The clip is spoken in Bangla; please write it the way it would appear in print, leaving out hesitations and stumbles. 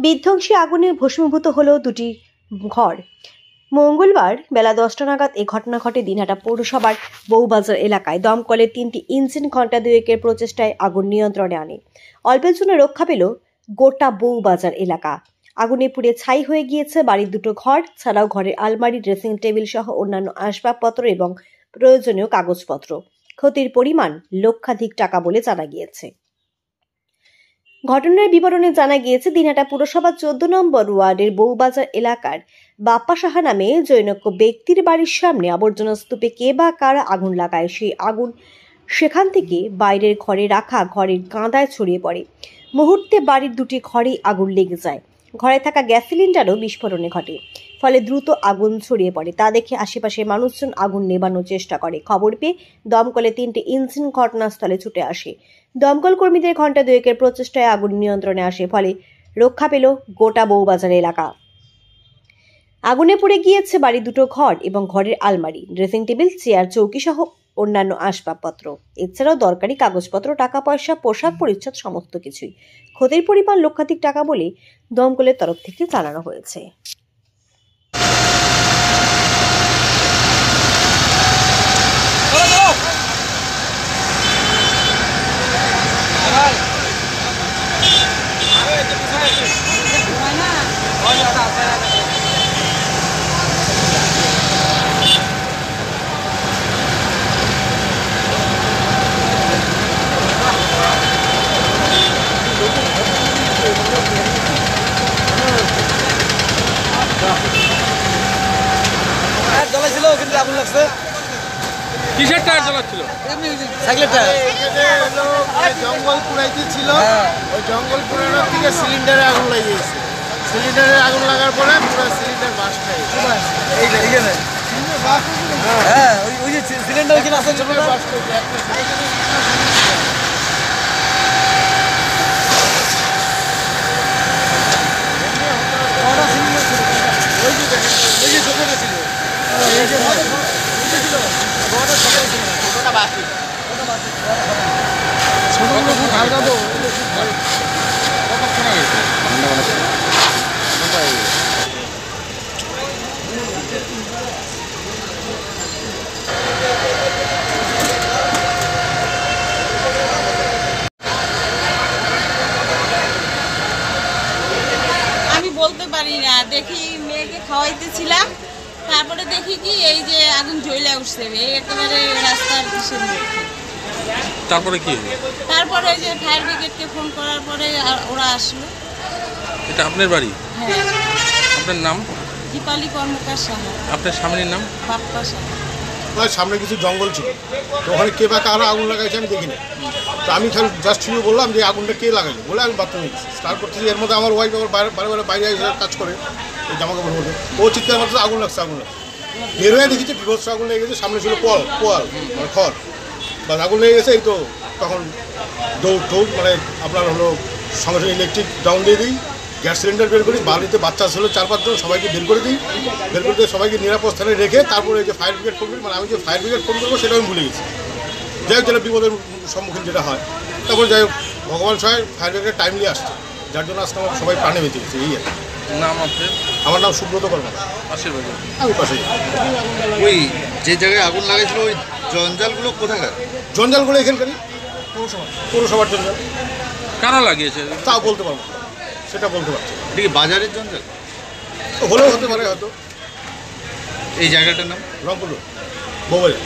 বিধ্বংসী আগুনে ভস্মীভূত হলো দুটি ঘর। মঙ্গলবার বেলা 10টা নাগাদ এই ঘটনা ঘটে দিনহাটা পৌরসভার বউবাজার এলাকায়। দমকলের 3টি ইঞ্জিন ঘণ্টা দুয়েকের প্রচেষ্টায় আগুন নিয়ন্ত্রণে আনে। অল্পের জন্য রক্ষা পেল গোটা বউবাজার এলাকা। আগুনে পুড়ে ছাই হয়ে গিয়েছে বাড়ির দুটো ঘর, ছাড়াও ঘরের আলমারি, ড্রেসিং টেবিল সহ অন্যান্য আসবাবপত্র এবং প্রয়োজনীয় কাগজপত্র। ক্ষতির পরিমাণ লক্ষাধিক টাকা বলে জানা গিয়েছে। ঘটনার বিবরণে জানা গিয়েছে, দিনহাটা পুরসভার 14 নম্বর ওয়ার্ডের বউবাজার এলাকার বাপ্পা সাহা নামে জৈনজ্ঞ ব্যক্তির বাড়ির সামনে আবর্জনা স্তূপে কে বা কারা আগুন লাগায়। সেই আগুন সেখান থেকে বাইরের ঘরে রাখা ঘরের কাঁদায় ছড়িয়ে পড়ে। মুহূর্তে বাড়ির দুটি ঘরেই আগুন লেগে যায়। ঘরে থাকা গ্যাস সিলিন্ডারও বিস্ফোরণে ঘটে, ফলে দ্রুত আগুন ছড়িয়ে পড়ে। তা দেখে আশেপাশের মানুষজন আগুন নেভানোর চেষ্টা করে। খবর পেয়ে দমকলে 3টি ইঞ্জিন ঘটনাস্থলে ছুটে আসে। দমকল কর্মীদের ঘণ্টা দুয়েকের প্রচেষ্টায় আগুন নিয়ন্ত্রণে আসে, ফলে রক্ষা পেল গোটা বউবাজার এলাকা। আগুনে পুড়ে গিয়েছে বাড়ির দুটো ঘর এবং ঘরের আলমারি, ড্রেসিং টেবিল, চেয়ার, চৌকি সহ অন্যান্য আসবাবপত্র। এছাড়াও দরকারি কাগজপত্র, টাকা পয়সা, পোশাক পরিচ্ছদ সমস্ত কিছুই। ক্ষতির পরিমাণ লক্ষাধিক টাকা বলে দমকলের তরফ থেকে জানানো হয়েছে। জ্বলাইছিল কিন্তু আগুন লাগছে। কিসের টায়ার জ্বলাচ্ছিল? সাইকেলের টায়ার। জঙ্গল পুড়াইতে ছিল, ওই জঙ্গল পুরানোর দিকে সিলিন্ডারে আগুন লাগিয়েছে। সিলিন্ডারে আগুন লাগার পরে পুরো সিলিন্ডার বাস খায়। এইখানে হ্যাঁ, ওই যে সিলিন্ডার ওইখানে আছে ছোট বাস খাইছে একটা বলতে পারি না, দেখি মেয়েকে খাওয়াইতেছিলাম, তারপরে দেখি কি এই যে আগুন জ্বলে উঠছে একেবারে রাস্তার পিছনে। তারপরে কি? তারপরে যে ফায়ার ব্রিগেডকে ফোন করার পরে ওরা আসলো। এটা আপনার বাড়ি? হ্যাঁ। আপনার নাম? দীপালি কর্মকার সাহা। আপনার স্বামীর নাম? বাপ্পা সাহা। সামনে কিছু জঙ্গল ছিল, তো ওখানে কে বা কারা আগুন লাগাইছে আমি দেখিনি। তো আমি খালি জাস্ট শুয়ে বললাম যে আগুনটা কে লাগাইলো, বলে আমি বাথরুমে স্টার্ট করতেছি। এর মধ্যে আমার ওয়াইফ আবার বারে বাইরে এসে কাজ করে এই জামা কাপড় মধ্যে, ও চিৎকার মাত্র আগুন লাগছে আগুন লাগছে। বের হয়ে দেখেছি বিভৎস আগুন লেগে গেছে। সামনে ছিল পোয়াল মানে খড়, বাস আগুন লেগে গেছে। এই তো তখন দৌড় মানে আপনার হলো সঙ্গে সঙ্গে ইলেকট্রিক ডাউন দিয়ে দিই, গ্যাস সিলিন্ডার বের করি, বাড়িতে বাচ্চা ছিল 4-5 জন, সবাইকে বের করে দিই। বের করে দিয়ে সবাইকে নিরাপদ স্থানে রেখে তারপরে এই যে ফায়ার ব্রিগেড ফোন করি, মানে আমি যে ফায়ার ব্রিগেড ফোন করবো সেটা আমি ভুলে গেছি। যাই হোক, যেটা বিপদের সম্মুখীন যেটা হয়, তারপর যাই হোক ভগবান সহায় ফায়ার ব্রিগেড টাইমলি আসছে, যার জন্য আজকে আমার সবাই প্রাণে বেঁচে গেছে। এই আর নাম আপনার? আমার নাম সুব্রত কর্মকার। পাশের বাড়ি? আমি পাশে। ওই যে জায়গায় আগুন লাগাইছিল ওই জঞ্জালগুলো কোথাকার? জঞ্জালগুলো এখানকারই পৌরসভার জঞ্জাল। কারা লাগিয়েছে তাও বলতে পারবো, সেটা বলতে পারছি। এটা কি বাজারের জঞ্জাল? হলেও হতে পারে হয়তো। এই জায়গাটার নাম? রংপুর বউবাজার।